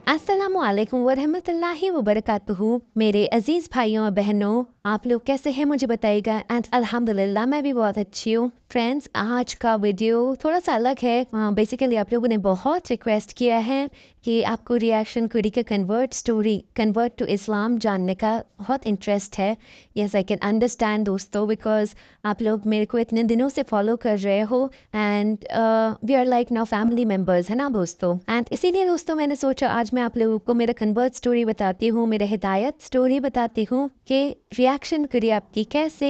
अस्सलामुअलैकुम वरहमतुल्लाहि वबरकातुहू। मेरे अजीज़ भाइयों और बहनों, आप लोग कैसे हैं मुझे बताइएगा। एंड अल्हम्दुलिल्लाह मैं भी बहुत अच्छी हूँ। फ्रेंड्स, आज का वीडियो थोड़ा सा अलग है। बेसिकली आप लोगों ने बहुत रिक्वेस्ट किया है कि आपको रिएक्शन कुरी के कन्वर्ट टू इस्लाम जानने का बहुत इंटरेस्ट है। यस, आई कैन अंडरस्टैंड दोस्तों, बिकॉज आप लोग मेरे को इतने दिनों से फॉलो कर रहे हो and we are like now family members, है ना दोस्तों। एंड इसीलिए दोस्तों मैंने सोचा आज मैं आप लोगों को मेरा कन्वर्ट स्टोरी बताती हूँ, मेरे हिदायत स्टोरी बताती हूँ कि रिएक्शन करिए आपकी कैसे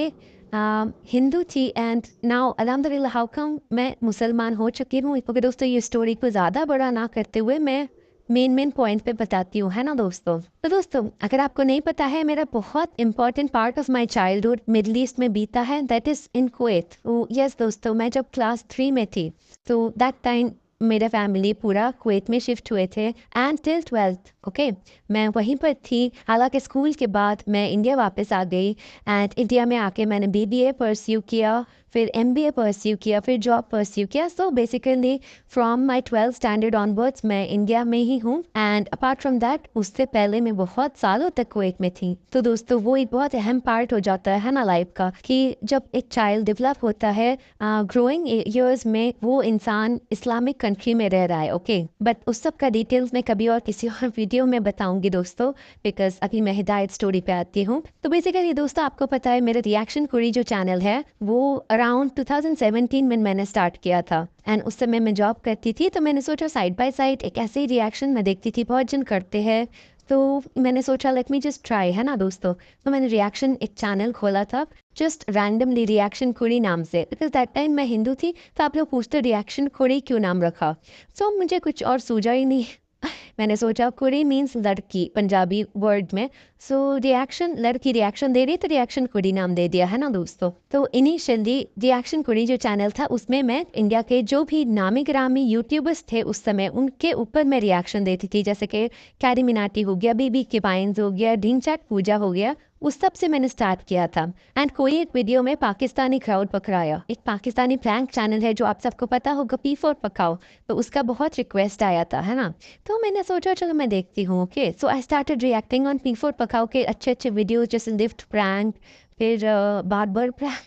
हिंदू थी एंड नाउ अल्हम्दुलिल्लाह हाउ कम मैं मुसलमान हो चुकी हूँ। ओके दोस्तों, ये स्टोरी को ज़्यादा बड़ा ना करते हुए मैं मेन पॉइंट पे बताती हूँ, है ना दोस्तों। तो दोस्तों, अगर आपको नहीं पता है, मेरा बहुत important part of my childhood middle east में बीता है, that is in Kuwait. Yes दोस्तों, मैं जब क्लास 3 में थी तो दैट टाइम मेरा फैमिली पूरा कुवैत में शिफ्ट हुए थे एंड टिल 12th ओके मैं वहीं पर थी। हालांकि स्कूल के बाद मैं इंडिया वापस आ गई एंड इंडिया में आके मैंने बीबीए परस्यू किया, फिर एमबीए परस्यू किया, फिर जॉब परस्यू किया। So basically from my 12th standard onwards मैं इंडिया में ही हूँ एंड अपार्ट फ्रॉम दैट उससे पहले मैं बहुत सालों तक कुवैत में थी। तो दोस्तों, वो एक बहुत अहम पार्ट हो जाता है ना लाइफ का, कि जब एक चाइल्ड डेवलप होता है ग्रोइंग ईयर्स में, वो इंसान इस्लामिक कंट्री में रह रहा है। ओके बट उस सब का डिटेल्स मैं कभी और किसी और वीडियो में बताऊंगी दोस्तों, बिकॉज अभी मैं हिदायत स्टोरी पे आती हूँ। तो बेसिकली दोस्तों, आपको पता है मेरा रिएक्शन कुरी जो चैनल है वो अराउंड 2017 में मैंने स्टार्ट किया था एंड उस समय मैं जॉब करती थी। तो मैंने सोचा साइड बाय साइड एक ऐसे ही रिएक्शन मैं देखती थी, बहुत जन करते हैं, तो मैंने सोचा लेट मी जस्ट ट्राई, है ना दोस्तों। तो मैंने रिएक्शन एक चैनल खोला था जस्ट रैंडमली, रिएक्शन कुरी नाम से, बिकॉज दैट टाइम मैं हिंदू थी। तो आप लोग पूछते रिएक्शन कुरी क्यों नाम रखा। सो मुझे कुछ और सूझा ही नहीं। मैंने सोचा कुरी मीन्स लड़की पंजाबी वर्ड में, सो रिएक्शन, लड़की रिएक्शन दे रही तो रिएक्शन कुरी नाम दे दिया, है ना दोस्तों। तो इनिशियली रिएक्शन कुरी जो चैनल था उसमें मैं इंडिया के जो भी नामी ग्रामी यूट्यूबर्स थे उस समय उनके ऊपर मैं रिएक्शन देती थी, जैसे कि कैरी मिनाटी हो गया, बीबी के पाइंस हो गया, ढींग चैट पूजा हो गया, उस सब से मैंने स्टार्ट किया था। एंड कोई एक वीडियो में पाकिस्तानी क्राउड पकड़ाया, एक पाकिस्तानी प्रैंक चैनल है जो आप सबको पता होगा, P4 पकाओ, तो उसका बहुत रिक्वेस्ट आया था, है ना। तो मैंने सोचा चलो मैं देखती हूँ। Okay so I started reacting on P4 पकाओ के अच्छे अच्छे वीडियोज, जैसे लिफ्ट प्रैंक, फिर बार्बर प्रैंक,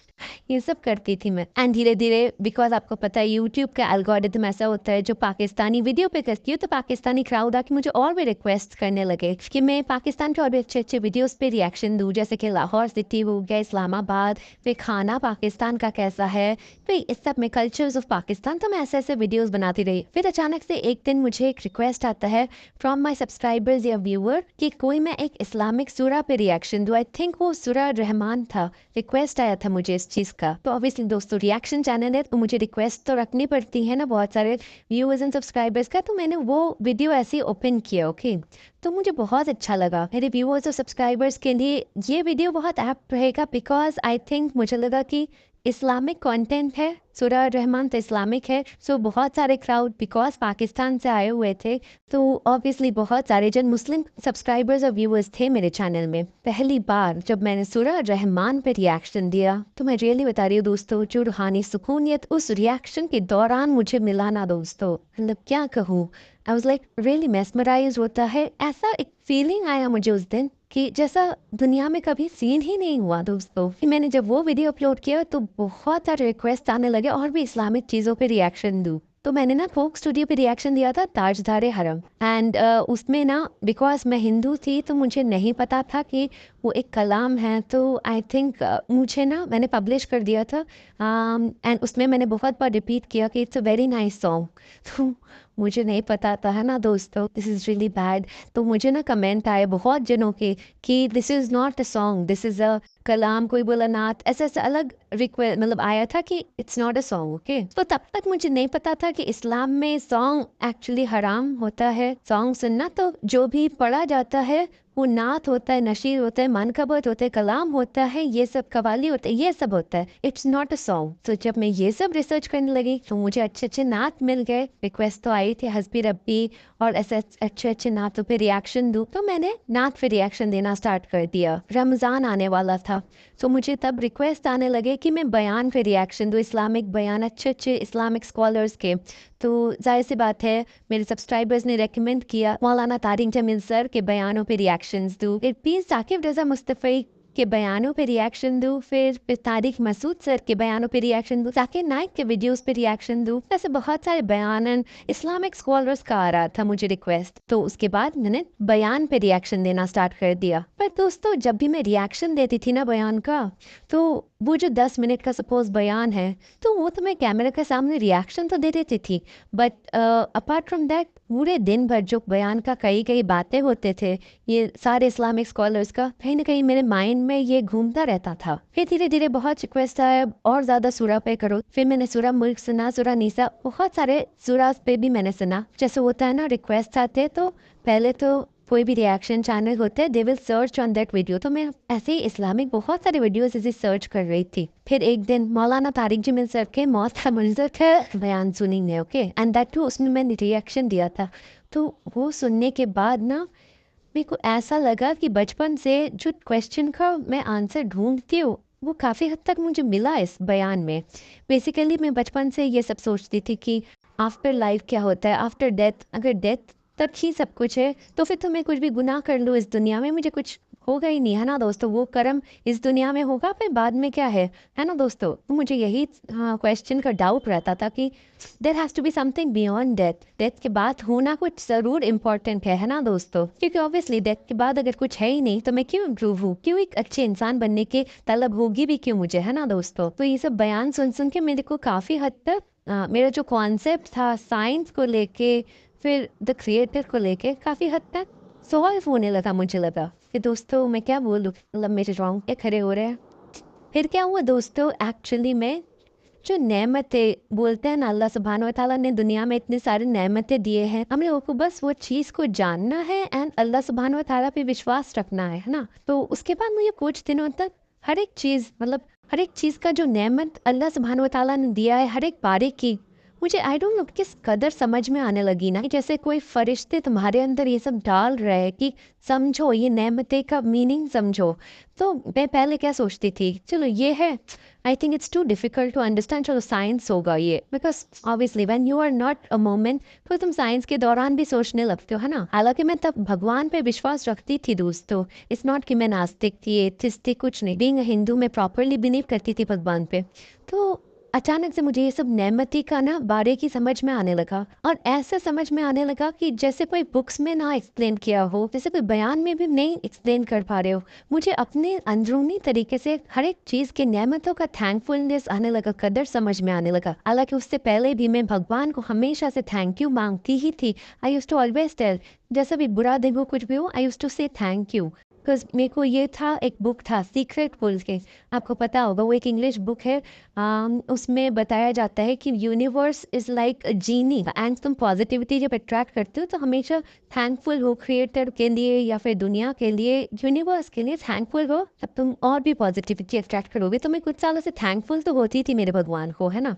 ये सब करती थी मैं। एंड धीरे धीरे, बिकॉज आपको पता है यूट्यूब का एल्गोरिथम ऐसा होता है, जो पाकिस्तानी वीडियो पे करती हूँ तो पाकिस्तानी क्राउड आके मुझे और भी रिक्वेस्ट करने लगे कि मैं पाकिस्तान के और भी अच्छे अच्छे वीडियोस पे रिएक्शन दूँ, जैसे कि लाहौर सिटी हो गया, इस्लामाबाद, फिर खाना पाकिस्तान का कैसा है, फिर इस सब में कल्चर्स ऑफ पाकिस्तान। तो मैं ऐसे ऐसे वीडियोज़ बनाती रही। फिर अचानक से एक दिन मुझे एक रिक्वेस्ट आता है फ्रॉम माई सब्सक्राइबर्स या व्यूअर कि कोई मैं एक इस्लामिक सूरा पे रिएक्शन दूँ। आई थिंक वो सूरा रहमान था। रिक्वेस्ट आया था मुझे इस चीज़ का। तो ऑब्वियसली दोस्तों, रिएक्शन चैनल है तो मुझे रिक्वेस्ट तो रखनी पड़ती है ना बहुत सारे व्यूअर्स एंड सब्सक्राइबर्स का। तो मैंने वो वीडियो ऐसे ही ओपन किया। ओके तो मुझे बहुत अच्छा लगा। मेरे व्यूअर्स और सब्सक्राइबर्स के लिए ये वीडियो बहुत ऐप्ट रहेगा, बिकॉज आई थिंक मुझे लगा कि इस्लामिक कंटेंट है, सूरा रहमान तो इस्लामिक है। सो बहुत सारे क्राउड बिकॉज पाकिस्तान से आए हुए थे, तो ऑब्वियसली बहुत सारे जन मुस्लिम सब्सक्राइबर्स और व्यूअर्स थे मेरे चैनल में। पहली बार जब मैंने सूरा रहमान पे रिएक्शन दिया, तो मैं रियली बता रही हूँ दोस्तों, जो रूहानी सुकूनियत उस रिएक्शन के दौरान मुझे मिला ना दोस्तों, मतलब क्या कहूँ, I was like really mesmerise होता है। ऐसा एक फीलिंग आया मुझे उस दिन कि जैसा दुनिया में कभी सीन ही नहीं हुआ दोस्तों। फिर मैंने जब वो वीडियो अपलोड किया तो बहुत सारे रिक्वेस्ट आने लगे और भी इस्लामिक चीज़ों पे रिएक्शन दूँ। तो मैंने ना फोक स्टूडियो पे रिएक्शन दिया था, ताजदारे हरम। एंड उसमें ना, बिकॉज मैं हिंदू थी तो मुझे नहीं पता था कि वो एक कलाम है। तो आई थिंक मुझे ना, मैंने पब्लिश कर दिया था एंड उसमें मैंने बहुत बार रिपीट किया कि it's a very nice song. तो मुझे नहीं पता था, है ना दोस्तों, दिस इज़ रियली बैड। तो मुझे ना कमेंट आए बहुत जनों के कि this is not a song, this is a kalam, कोई बोला नात, ऐसा ऐसा अलग रिक्वेस्ट मतलब आया था कि it's not a song. Okay तो तब तक मुझे नहीं पता था कि इस्लाम में सॉन्ग एक्चुअली हराम होता है, सॉन्ग सुनना। तो जो भी पढ़ा जाता है वो नात होता है, नशीर होता है, मनकबत होते हैं, कलाम होता है, ये सब कवाली होता है, ये सब होता है, इट्स नॉट अ सॉन्ग। तो जब मैं ये सब रिसर्च करने लगी तो मुझे अच्छे अच्छे नात मिल गए। रिक्वेस्ट तो आई थी हस्बी रब्बी और ऐसे अच्छे अच्छे नातों पे रिएक्शन दूँ, तो मैंने नात पे रिएक्शन देना स्टार्ट कर दिया। रमज़ान आने वाला था, तो मुझे तब रिक्वेस्ट आने लगे कि मैं बयान पे रिएक्शन दूँ, इस्लामिक बयान, अच्छे अच्छे इस्लामिक स्कॉलर्स के। तो जाहिर सी बात है, मेरे सब्सक्राइबर्स ने रेकमेंड किया मौलाना तारिक जमील सर के बयानों पे रिएक्शंस दूँ, फिर पीर साकिब रज़ा मुस्तफ़ी के बयानों पे रिएक्शन दूँ, फिर तारिक मसूद सर के बयानों पे रिएक्शन दूँ, जाकिर नाइक के वीडियोस पे रिएक्शन दूँ। ऐसे बहुत सारे बयान इस्लामिक स्कॉलर्स का आ रहा था मुझे रिक्वेस्ट, तो उसके बाद मैंने बयान पे रिएक्शन देना स्टार्ट कर दिया। पर दोस्तों, जब भी मैं रिएक्शन देती थी ना बयान का, तो वो जो 10 मिनट का सपोज बयान है, तो वो तो मैं कैमरे के सामने रिएक्शन तो दे देती थी, बट अपार्ट फ्रॉम दैट पूरे दिन भर जो बयान का कई कई बातें होते थे, ये सारे इस्लामिक स्कॉलर्स का, कहीं ना कहीं मेरे माइंड में ये घूमता रहता था। फिर धीरे धीरे बहुत रिक्वेस्ट आया और ज़्यादा सूरा पे करो, फिर मैंने सूरा मुल्क सुना, सूरा निसा, बहुत सारे सूरा पे भी मैंने सुना। जैसे होता है ना, रिक्वेस्ट आते तो पहले तो कोई भी रिएक्शन चैनल होते हैं, they will search on that video, तो मैं ऐसे ही इस्लामिक बहुत सारे वीडियोस ऐसे सर्च कर रही थी। फिर एक दिन मौलाना तारिक जमील सर के मौत का मंजर का बयान सुनेंगे, ओके, एंड दैट टू उसमें मैंने रिएक्शन दिया था। तो वो सुनने के बाद ना मेरे को ऐसा लगा कि बचपन से जो क्वेश्चन का मैं आंसर ढूंढती हूँ, वो काफ़ी हद तक मुझे मिला इस बयान में। बेसिकली मैं बचपन से ये सब सोचती थी कि आफ्टर लाइफ क्या होता है, आफ्टर डेथ, अगर डेथ तब ही सब कुछ है, तो फिर तो मैं कुछ भी गुनाह कर लूँ इस दुनिया में, मुझे कुछ होगा ही नहीं, है ना दोस्तों। वो कर्म इस दुनिया में होगा, फिर बाद में क्या है ना दोस्तों। तो मुझे यही क्वेश्चन का डाउट रहता था कि there has to be something beyond death, death के बाद होना कुछ ज़रूर इम्पोर्टेंट है ना दोस्तों। क्योंकि ऑब्वियसली डेथ के बाद अगर कुछ है ही नहीं, तो मैं क्यों इम्प्रूव हूँ, क्यों एक अच्छे इंसान बनने के तलब होगी भी क्यों मुझे, है ना दोस्तों। तो ये सब बयान सुन सुन के मेरे को काफ़ी हद तक मेरा जो कॉन्सेप्ट था साइंस को लेके, फिर द क्रिएटर को लेके, काफ़ी हद तक सॉल्व होने लगा। मुझे लगा कि दोस्तों मैं क्या बोलूँ, मतलब मेरे रॉन्ग खड़े हो रहे हैं। फिर क्या हुआ दोस्तों, एक्चुअली में जो नेमतें बोलते हैं ना, अल्लाह सुब्हान व तआला ने दुनिया में इतने सारे नेमतें दिए हैं, हम लोगों को बस वो चीज़ को जानना है एंड अल्लाह सुब्हान व तआला पे विश्वास रखना है ना। तो उसके बाद मुझे कुछ दिनों तक हर एक चीज़, मतलब हर एक चीज़ का जो नेमत अल्लाह सुब्हान व तआला ने दिया है, हर एक बारीकी मुझे आई डोंट नो किस कदर समझ में आने लगी ना, कि जैसे कोई फरिश्ते तुम्हारे अंदर ये सब डाल रहे हैं कि समझो ये नेमतें का मीनिंग समझो। तो मैं पहले क्या सोचती थी, चलो ये है, I think it's too difficult to understand, चलो साइंस होगा ये, because obviously when you are not a moment, तो तुम साइंस के दौरान भी सोचने लगते हो, है ना। हालांकि मैं तब भगवान पे विश्वास रखती थी दोस्तों, इट्स नॉट कि मैं नास्तिक थी, एथिस्ट थी, कुछ नहीं। बीइंग अ हिंदू मैं प्रॉपरली बिलीव करती थी भगवान पे। तो अचानक से मुझे ये सब नेमती का ना बारीकी समझ में आने लगा, और ऐसे समझ में आने लगा कि जैसे कोई बुक्स में ना एक्सप्लेन किया हो, जैसे कोई बयान में भी नहीं एक्सप्लेन कर पा रहे हो, मुझे अपने अंदरूनी तरीके से हर एक चीज़ के नेमतों का थैंकफुलनेस आने लगा, कदर समझ में आने लगा। हालांकि उससे पहले भी मैं भगवान को हमेशा से थैंक यू मांगती ही थी। आई यूज टू ऑलवेज टेल, जैसा भी बुरा दिन हो, कुछ भी हो, आई यूज टू से थैंक यू। बिकॉज मेरे को ये था, एक बुक था सीक्रेट बोल के, आपको पता होगा, वो एक इंग्लिश बुक है। उसमें बताया जाता है कि universe is like a genie, and तुम पॉजिटिविटी जब अट्रैक्ट करते हो तो हमेशा थैंकफुल हो क्रिएटर के लिए या फिर दुनिया के लिए, यूनिवर्स के लिए थैंकफुल हो, तब तुम और भी पॉजिटिविटी अट्रैक्ट करोगे। तो मैं कुछ सालों से थैंकफुल तो होती थी मेरे भगवान को, है ना।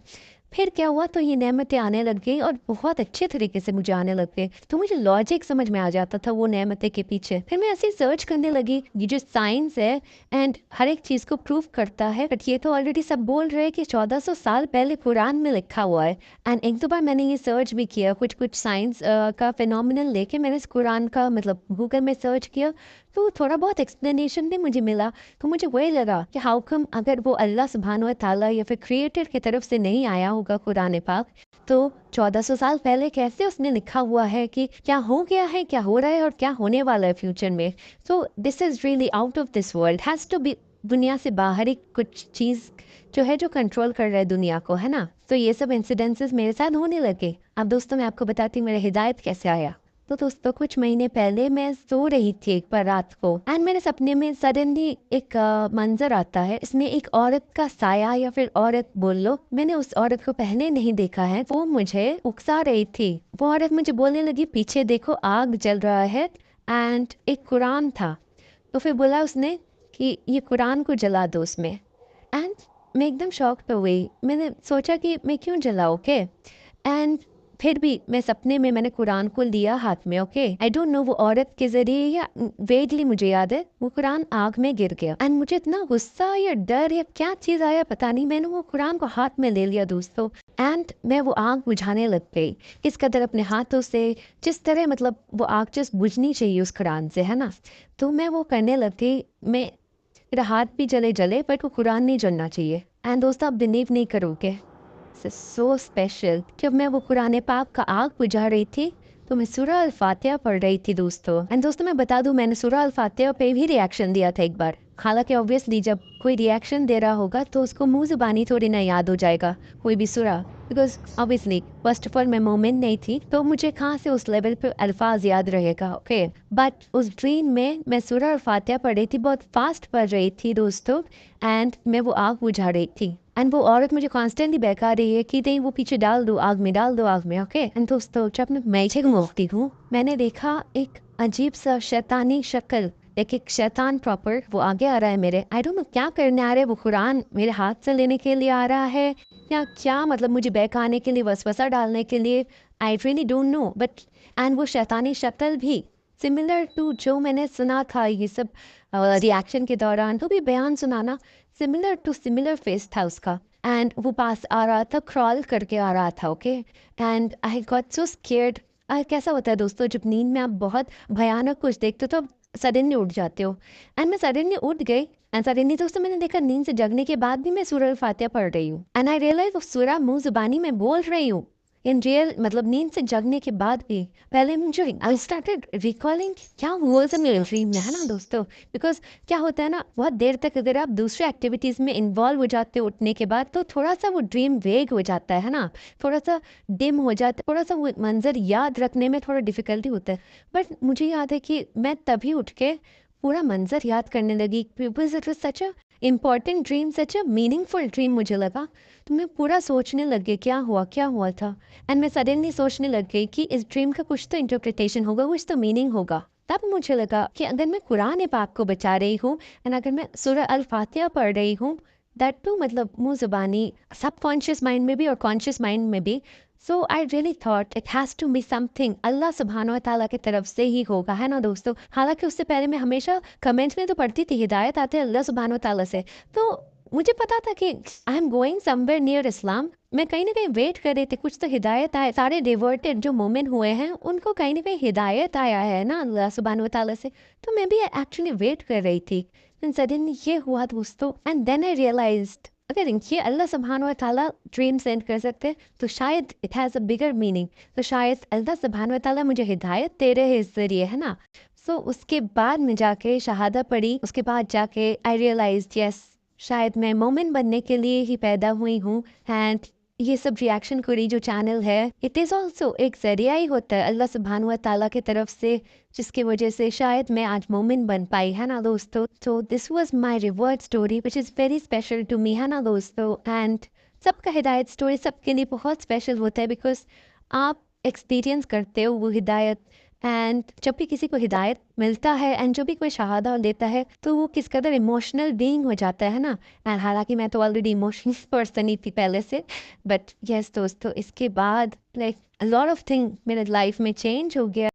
फिर क्या हुआ, तो ये नेमतें आने लग गई और बहुत अच्छे तरीके से मुझे आने लग गए, तो मुझे लॉजिक समझ में आ जाता था वो नेमतें के पीछे। फिर मैं ऐसे सर्च करने लगी, ये जो साइंस है एंड हर एक चीज़ को प्रूव करता है, बट ये तो ऑलरेडी सब बोल रहे हैं कि 1400 साल पहले कुरान में लिखा हुआ है। एंड एक दो बार मैंने ये सर्च भी किया, कुछ कुछ साइंस का फिनोमिनल लेके मैंने इस कुरान का मतलब गूगल में सर्च किया, तो थोड़ा बहुत एक्सप्लेनेशन भी मुझे मिला। तो मुझे वही लगा कि हाउ कम, अगर वो अल्लाह सुब्हान व तआला या फिर क्रिएटर की तरफ से नहीं आया होगा कुरान पाक, तो 1400 साल पहले कैसे उसने लिखा हुआ है कि क्या हो गया है, क्या हो रहा है और क्या होने वाला है फ्यूचर में। तो this is really out of this world, has to be, दुनिया से बाहर ही कुछ चीज़ जो है, जो कंट्रोल कर रहा है दुनिया को, है ना। तो ये सब इंसिडेंसेस मेरे साथ होने लगे। अब दोस्तों मैं आपको बताती हूँ मेरा हिदायत कैसे आया। तो दोस्तों कुछ महीने पहले मैं सो रही थी एक बार रात को, एंड मेरे सपने में सडनली एक मंजर आता है। इसमें एक औरत का साया या फिर औरत बोल लो, मैंने उस औरत को पहले नहीं देखा है, वो मुझे उकसा रही थी। वो औरत मुझे बोलने लगी, पीछे देखो आग जल रहा है, एंड एक कुरान था। तो फिर बोला उसने कि ये कुरान को जला दो उसमें। एंड मैं एकदम शॉक हो गई, मैंने सोचा कि मैं क्यों जलाऊँ के। एंड फिर भी मैं सपने में मैंने कुरान को लिया हाथ में। ओके, आई डोंट नो वो औरत के जरिए या वेगली मुझे याद है वो कुरान आग में गिर गया एंड मुझे इतना गुस्सा या डर या क्या चीज़ आया पता नहीं, मैंने वो कुरान को हाथ में ले लिया दोस्तों एंड मैं वो आग बुझाने लग गई। किस कदर अपने हाथों से, जिस तरह मतलब वो आग जस्ट बुझनी चाहिए उस कुरान से, है ना, तो मैं वो करने लग गई। मेरा हाथ भी जले जले बट वो कुरान नहीं जलना चाहिए। एंड दोस्तों आप बिलीव नहीं करोगे, सो स्पेशल जब मैं वो कुरान पाक का आग बुझा रही थी तो मैं सूरह अल फातिहा पढ़ रही थी दोस्तों। एंड दोस्तों मैं बता दूं मैंने सूरह अल फातिहा पे भी रिएक्शन दिया था एक बार। हालांकि ऑब्वियसली जब कोई रिएक्शन दे रहा होगा तो उसको मुंह ज़ुबानी थोड़ी ना याद हो जाएगा कोई भी सूरह, because obviously first of all मैं मोमेंट नहीं थी तो मुझे कहाँ से उस लेवल पे अल्फाज याद रहेगा। ओके, बट उस ड्रीम में मैं सूरह अल फातिहा पढ़ रही थी, बहुत फास्ट पढ़ रही थी दोस्तों एंड मैं वो आग बुझा रही थी एंड वो औरत मुझे कॉन्स्टेंटली बहका रही है कि नहीं वो पीछे डाल दो आग में, डाल दो आग में। ओके, एंड दोस्तों जब मैं घूमती हूँ मैंने देखा एक अजीब सा शैतानी शक्ल, एक शैतान प्रॉपर वो आगे आ रहा है मेरे। आई डोंट नो क्या करने आ रहा है, वो कुरान मेरे हाथ से लेने के लिए आ रहा है या क्या, मतलब मुझे बहकाने के लिए, वसवसा डालने के लिए, I really don't know. But and वो शैतानी शक्ल भी सिमिलर टू जो मैंने सुना था ये सब रिएक्शन के दौरान, तो भी बयान सुनाना सिमिलर टू सिमिलर फेस था उसका एंड वो पास आ रहा था, क्रॉल करके आ रहा था। Okay, and I got so scared. कैसा होता है दोस्तों जब नींद में आप बहुत भयानक कुछ देखते हो तो सडनली उठ जाते हो एंड मैं सडनली उठ गई एंड सडनली दोस्तों मैंने देखा नींद से जगने के बाद भी मैं सूरह अल फातिहा पढ़ रही हूँ एंड आई रियलाइज वो सूरह मुंह जुबानी में बोल रही हूँ इन रियल, मतलब नींद से जगने के बाद भी। पहले मुझे आई स्टार्टेड रिकॉलिंग क्या हुआ सब मेरे ड्रीम में, है ना दोस्तों, बिकॉज क्या होता है ना बहुत देर तक अगर आप दूसरे एक्टिविटीज़ में इन्वॉल्व हो जाते हो उठने के बाद तो थोड़ा सा वो ड्रीम वेग हो जाता है ना, थोड़ा सा डिम हो जाता है, थोड़ा सा वो मंजर याद रखने में थोड़ा डिफ़िकल्टी होता है। बट मुझे याद है कि मैं तभी उठ के पूरा मंजर याद करने लगी because it was such a important dream, such a meaningful dream मुझे लगा। तो मैं पूरा सोचने लग गई क्या हुआ था एंड मैं सडनली सोचने लग गई कि इस ड्रीम का कुछ तो इंटरप्रिटेशन होगा, कुछ तो मीनिंग होगा। तब मुझे लगा कि अगर मैं कुरान पाक को बचा रही हूँ एंड अगर मैं सूरह अल फातिहा पढ़ रही हूँ, दैट टू मतलब मुंह ज़ुबानी सबकॉन्शियस माइंड में भी और कॉन्शियस माइंड में भी, so I really thought it has to be something Allah सुब्हानो व तआला की तरफ से ही होगा, है ना दोस्तों। हालांकि उससे पहले मैं हमेशा कमेंट्स में तो पढ़ती थी हिदायत आते अल्लाह सुब्हानो व तआला से, तो मुझे पता था कि I am going somewhere near Islam. मैं कहीं ना कहीं वेट कर रही थी कुछ तो हिदायत आए, सारे डिवर्टेड जो मोमेंट हुए हैं उनको कहीं ना कहीं हिदायत आया है ना अल्लाह सुब्हानो व तआला से, तो मैं भी एक्चुअली वेट कर रही थी। एंड सडनली ये हुआ दोस्तों एंड देन आई रियलाइज्ड अगर ये अल्लाह सुब्हानो व तआला ड्रीम सेंड कर सकते हैं तो शायद it has a bigger meaning, तो शायद अल्लाह सुब्हानो व तआला मुझे हिदायत दे रहे हैं इस ज़रिए, है ना। सो उसके बाद में जाके शहादा पढ़ी, उसके बाद जाके आई रियलाइज्ड यस शायद मैं मोमिन बनने के लिए ही पैदा हुई हूँ एंड ये सब रिएक्शन करी जो चैनल है इट इज़ ऑल्सो एक ज़रिया ही होता है अल्लाह सुब्हानो व तआला की तरफ से, जिसकी वजह से शायद मैं आज मोमिन बन पाई, है ना दोस्तों। तो this was my reward story which is very special to me, है ना दोस्तों। एंड सबका हिदायत स्टोरी सबके लिए बहुत स्पेशल होता है बिकॉज आप एक्सपीरियंस करते हो वो हिदायत एंड जब भी किसी को हिदायत मिलता है एंड जो भी कोई शहादा लेता है तो वो किस कदर इमोशनल बीइंग हो जाता है ना। एंड हालांकि मैं तो ऑलरेडी इमोशनल पर्सन ही थी पहले से, बट यस दोस्तों इसके बाद like a lot of thing मेरे लाइफ में चेंज हो गया।